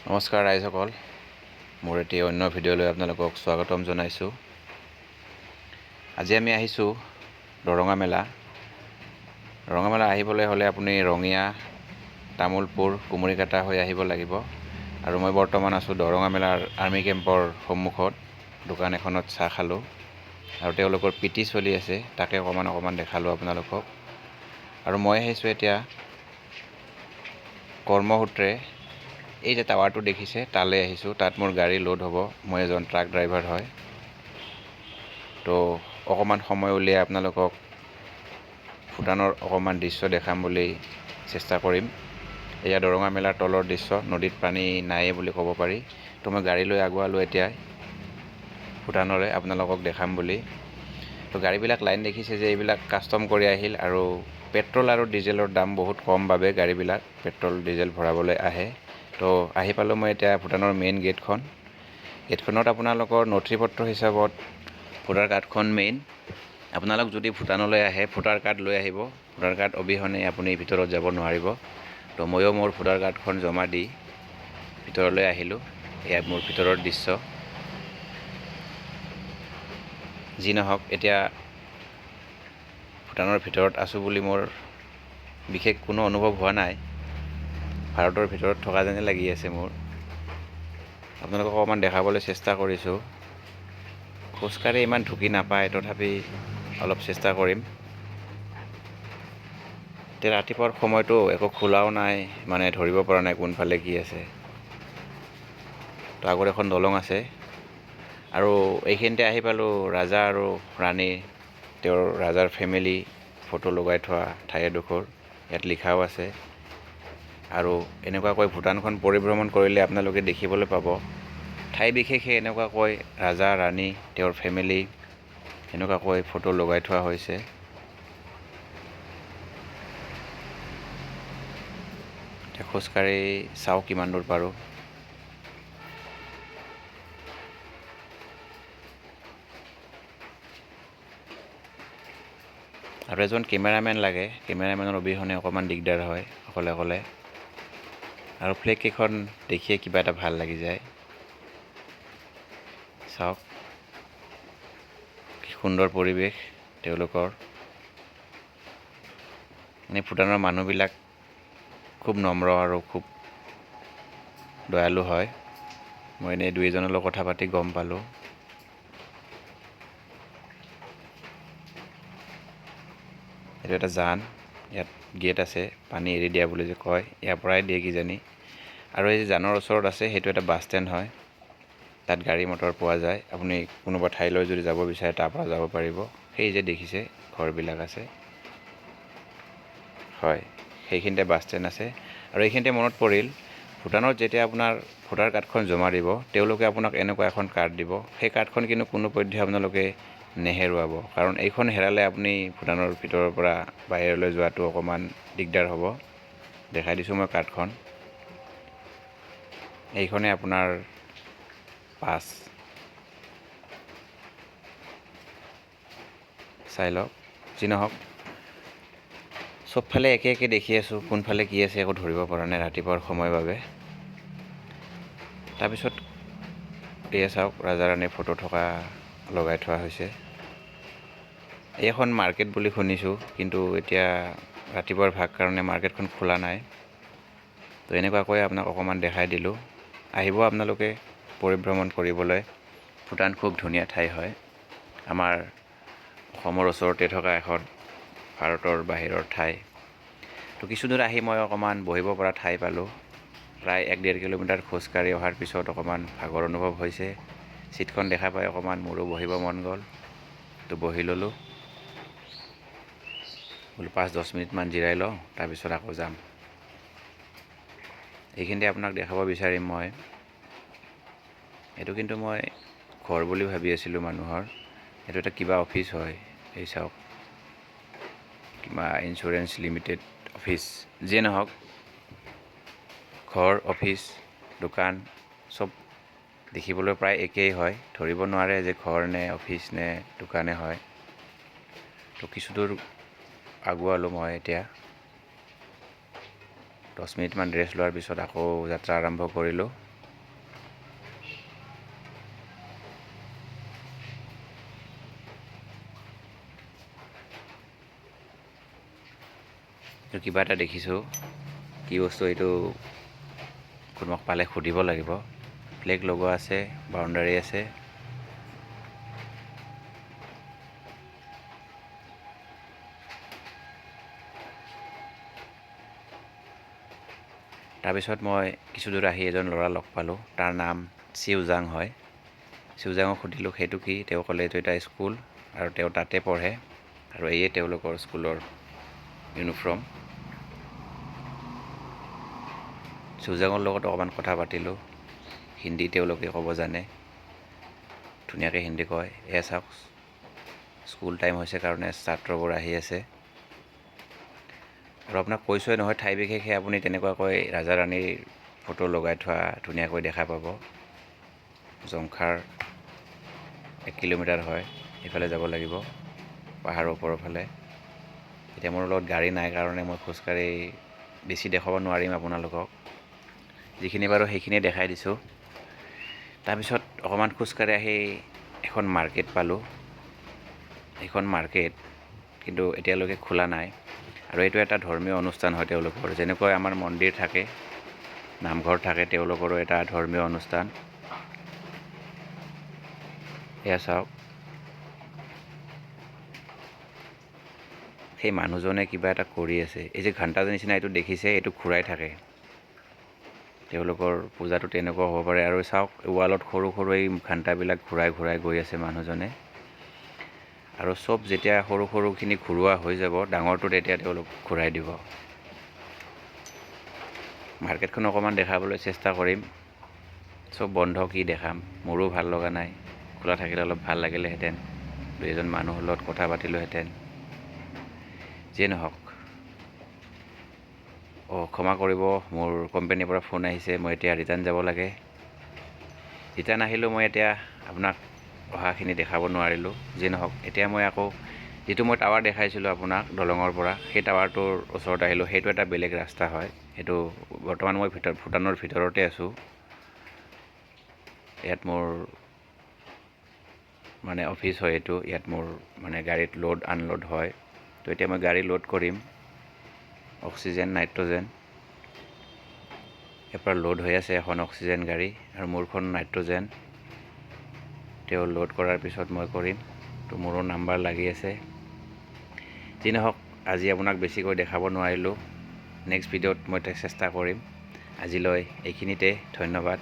নমস্কাৰ ৰাইজসকল, মোৰ এটি অন্য ভিডিঅ'লৈ আপোনালোকক স্বাগতম জনাইছোঁ। আজি আমি আহিছোঁ দৰঙা মেলা। দৰঙা মেলা আহিবলৈ হ'লে আপুনি ৰঙিয়া, তামোলপুৰ, কুমৰিকাটা হৈ আহিব লাগিব। আৰু মই বৰ্তমান আছোঁ দৰঙা মেলাৰ আৰ্মি কেম্পৰ সন্মুখত। দোকান এখনত চাহ খালোঁ আৰু তেওঁলোকৰ পিটি চলি আছে, তাকে অকণমান দেখালোঁ আপোনালোকক। আৰু মই আহিছোঁ এতিয়া কৰ্মসূত্ৰে এই যে টাৱাৰটো দেখিছে তালৈ আহিছোঁ। তাত মোৰ গাড়ী লোড হ'ব। মই এজন ট্ৰাক ড্ৰাইভাৰ হয়। তো অকণমান সময় উলিয়াই আপোনালোকক ভূটানৰ অকণমান দৃশ্য দেখাম বুলি চেষ্টা কৰিম। এয়া দৰঙা মেলাৰ তলৰ দৃশ্য, নদীত পানী নায়ে বুলি ক'ব পাৰি। তো মই গাড়ী লৈ আগুৱালোঁ এতিয়া ভূটানলৈ আপোনালোকক দেখাম বুলি। তো গাড়ীবিলাক লাইন দেখিছে যে এইবিলাক কাষ্টম কৰি আহিল, আৰু পেট্ৰল আৰু ডিজেলৰ দাম বহুত কম বাবে গাড়ীবিলাক পেট্ৰল ডিজেল ভৰাবলৈ আহে। তো আহি পালোঁ মই এতিয়া ভূটানৰ মেইন গেটখন। গেটখনত আপোনালোকৰ নথি পত্ৰ হিচাপত ভোটাৰ কাৰ্ডখন মেইন। আপোনালোক যদি ভূটানলৈ আহে ভোটাৰ কাৰ্ড লৈ আহিব। ভোটাৰ কাৰ্ড অবিহনে আপুনি ভিতৰত যাব নোৱাৰিব। তো ময়ো মোৰ ভোটাৰ কাৰ্ডখন জমা দি ভিতৰলৈ আহিলোঁ। এয়া মোৰ ভিতৰৰ দৃশ্য। যি নহওক, এতিয়া ভূটানৰ ভিতৰত আছোঁ বুলি মোৰ বিশেষ কোনো অনুভৱ হোৱা নাই। ভাৰতৰ ভিতৰত থকা যেনে লাগি আছে মোৰ। আপোনালোকক অকণমান দেখাবলৈ চেষ্টা কৰিছোঁ। খোজকাঢ়ি ইমান ঢুকি নাপায়, তথাপি অলপ চেষ্টা কৰিম। এতিয়া ৰাতিপুৱাৰ সময়তো একো খোলাও নাই, মানে ধৰিব পৰা নাই কোনফালে কি আছে। তো আগত এখন দলং আছে, আৰু এইখিনিতে আহি পালোঁ ৰাজা আৰু ৰাণী, তেওঁৰ ৰাজাৰ ফেমিলি ফটো লগাই থোৱা ঠাই এডোখৰ। ইয়াত লিখাও আছে। আৰু এনেকুৱাকৈ ভূটানখন পৰিভ্ৰমণ কৰিলে আপোনালোকে দেখিবলৈ পাব, ঠাই বিশেষে এনেকুৱাকৈ ৰাজা ৰাণী, তেওঁৰ ফেমিলি এনেকুৱাকৈ ফটো লগাই থোৱা হৈছে। এতিয়া খোজকাঢ়ি চাওঁ কিমান দূৰ পাৰোঁ। আৰু এজন কেমেৰামেন লাগে। কেমেৰামেনৰ অবিহনে অকণমান দিগদাৰ হয় অকলে অকলে। আৰু ফ্লেগ কেইখন দেখিয়ে কিবা এটা ভাল লাগি যায়। চাওক কি সুন্দৰ পৰিৱেশ তেওঁলোকৰ। মানে ভূটানৰ মানুহবিলাক খুব নম্ৰ আৰু খুব দয়ালু হয়। মই এনেই দুই এজনৰ লগত কথা পাতি গম পালোঁ। এইটো এটা জান, ইয়াত গেট আছে, পানী এৰি দিয়া বুলি যে কয়, ইয়াৰ পৰাই দিয়ে কিজানি। আৰু এই যে জানৰ ওচৰত আছে সেইটো এটা বাছ ষ্টেণ্ড হয়। তাত গাড়ী মটৰ পোৱা যায়। আপুনি কোনোবা ঠাইলৈ যদি যাব বিচাৰে তাৰ পৰা যাব পাৰিব। সেই যে দেখিছে ঘৰবিলাক আছে, হয়, সেইখিনিতে বাছ ষ্টেণ্ড আছে। আৰু এইখিনিতে মনত পৰিল, ভূটানত যেতিয়া আপোনাৰ ভোটাৰ কাৰ্ডখন জমা দিব, তেওঁলোকে আপোনাক এনেকুৱা এখন কাৰ্ড দিব। সেই কাৰ্ডখন কিন্তু কোনোপধ্যে আপোনালোকে নেহেৰুৱাব, কাৰণ এইখন হেৰালে আপুনি ভূটানৰ ভিতৰৰ পৰা বাহিৰলৈ যোৱাটো অকণমান দিগদাৰ হ'ব। দেখাই দিছোঁ মই কাৰ্ডখন। এইখনে আপোনাৰ পাছ। চাই লওক। যি নহওক, চবফালে একে একে দেখি আছোঁ, কোনফালে কি আছে একো ধৰিব পৰা নাই ৰাতিপুৱাৰ সময় বাবে। তাৰপিছত এয়া চাওক, ৰাজা ৰাণীৰ ফটো থকা লগাই থোৱা হৈছে। এইখন মাৰ্কেট বুলি শুনিছোঁ, কিন্তু এতিয়া ৰাতিপুৱাৰ ভাগ কাৰণে মাৰ্কেটখন খোলা নাই। তো এনেকুৱাকৈ আপোনাক অকণমান দেখাই দিলোঁ। আহিব আপোনালোকে পৰিভ্ৰমণ কৰিবলৈ। ভূটান খুব ধুনীয়া ঠাই হয়। আমাৰ অসমৰ ওচৰতে থকা এখন ভাৰতৰ বাহিৰৰ ঠাই। তো কিছু দূৰ আহি মই অকণমান বহিব পৰা ঠাই পালোঁ। প্ৰায় 1-1.5 কিলোমিটাৰ খোজকাঢ়ি অহাৰ পিছত অকণমান ভাগৰ অনুভৱ হৈছে। ছিটখন দেখা পাই অকণমান মোৰো বহিব মন গ'ল। তো বহি ল'লোঁ। বোলো 5-10 মিনিটমান জিৰাই লওঁ, তাৰপিছত আকৌ যাম। এইখিনিতে আপোনাক দেখাব বিচাৰিম মই, এইটো কিন্তু মই ঘৰ বুলি ভাবি আছিলোঁ মানুহৰ। এইটো এটা কিবা অফিচ হয়। এই চাওক, কিবা ইঞ্চুৰেঞ্চ লিমিটেড অফিচ। যিয়ে নহওক, ঘৰ, অফিচ, দোকান চব দেখিবলৈ প্ৰায় একেই হয়। ধৰিব নোৱাৰে যে ঘৰ নে অফিচ নে দোকানে হয়। তো কিছু দূৰ আগুৱালোঁ মই এতিয়া। 10 মিনিটমান ৰেষ্ট লোৱাৰ পিছত আকৌ যাত্ৰা আৰম্ভ কৰিলোঁ। তো কিবা এটা দেখিছোঁ, কি বস্তু এইটো কোনোবাক পালে সুধিব লাগিব। ফ্লেগ লগোৱা আছে, বাউণ্ডাৰী আছে। তাৰপিছত মই কিছু দূৰ আহি এজন ল'ৰা লগ পালোঁ, তাৰ নাম চিউজাং হয়। চিউজাঙক সুধিলোঁ সেইটো কি, তেওঁ ক'লে এইটো এটা স্কুল আৰু তেওঁ তাতে পঢ়ে আৰু এয়ে তেওঁলোকৰ স্কুলৰ ইউনিফৰ্ম। চিউজাঙৰ লগত অকণমান কথা পাতিলোঁ, হিন্দী তেওঁলোকে ক'ব জানে, ধুনীয়াকৈ হিন্দী কয়। এয়া চাওক, স্কুল টাইম হৈছে কাৰণে ছাত্ৰবোৰ আহি আছে। আৰু আপোনাক কৈছোঁৱে নহয়, ঠাই বিশেষে আপুনি তেনেকুৱাকৈ ৰাজা ৰাণীৰ ফটো লগাই থোৱা ধুনীয়াকৈ দেখা পাব। জংখাৰ 1 কিলোমিটাৰ হয়, সেইফালে যাব লাগিব, পাহাৰৰ ওপৰৰ ফালে। এতিয়া মোৰ লগত গাড়ী নাই কাৰণে মই খোজকাঢ়ি বেছি দেখাব নোৱাৰিম আপোনালোকক, যিখিনি পাৰোঁ সেইখিনিয়ে দেখাই দিছোঁ। তাৰপিছত অকণমান খোজকাঢ়ি আহি এখন মাৰ্কেট পালোঁ। এইখন মাৰ্কেট কিন্তু এতিয়ালৈকে খোলা নাই আৰু এইটো এটা ধৰ্মীয় অনুষ্ঠান হয় তেওঁলোকৰ, যেনেকৈ আমাৰ মন্দিৰ থাকে, নামঘৰ থাকে, তেওঁলোকৰো এটা ধৰ্মীয় অনুষ্ঠান। এয়া চাওক, সেই মানুহজনে কিবা এটা কৰি আছে। এই যে ঘণ্টাৰ নিচিনা এইটো দেখিছে, এইটো ঘূৰাই থাকে। তেওঁলোকৰ পূজাটো তেনেকুৱা হ'ব পাৰে। আৰু চাওক, ৱালত সৰু সৰু এই ঘণ্টাবিলাক ঘূৰাই ঘূৰাই গৈ আছে মানুহজনে। আৰু চব যেতিয়া সৰু সৰুখিনি ঘূৰোৱা হৈ যাব, ডাঙৰটো তেতিয়া তেওঁলোক ঘূৰাই দিব। মাৰ্কেটখন অকণমান দেখাবলৈ চেষ্টা কৰিম, চব বন্ধ, কি দেখাম, মোৰো ভাল লগা নাই। খোলা থাকিলে অলপ ভাল লাগিলেহেঁতেন, দুই এজন মানুহৰ লগত কথা পাতিলোহেঁতেন। যিয়ে নহওক, ক্ষমা কৰিব, মোৰ কোম্পানীৰ পৰা ফোন আহিছে, মই এতিয়া ৰিটাৰ্ণ যাব লাগে। ৰিটাৰ্ণ আহিলোঁ, মই এতিয়া আপোনাক অহাখিনি দেখাব নোৱাৰিলোঁ। যিয়ে নহওক, এতিয়া মই আকৌ যিটো মই টাৱাৰ দেখাইছিলোঁ আপোনাক দলঙৰ পৰা, সেই টাৱাৰটোৰ ওচৰত আহিলোঁ। সেইটো এটা বেলেগ ৰাস্তা হয়, সেইটো বৰ্তমান মই ভূটানৰ ভিতৰতে আছোঁ। ইয়াত মোৰ মানে অফিচ হয় এইটো, ইয়াত মোৰ মানে গাড়ীত লোড আনলোড হয়। তো এতিয়া মই গাড়ী লোড কৰিম, অক্সিজেন, নাইট্ৰজেন। ইয়াৰ পৰা লোড হৈ আছে এখন অক্সিজেন গাড়ী আৰু মোৰখন নাইট্ৰজেন। তেওঁ লোড কৰাৰ পিছত মই কৰিম, তো মোৰো নাম্বাৰ লাগি আছে। যি নহওক, আজি আপোনাক বেছিকৈ দেখাব নোৱাৰিলোঁ, নেক্সট ভিডিঅ'ত মই চেষ্টা কৰিম। আজিলৈ এইখিনিতে, ধন্যবাদ।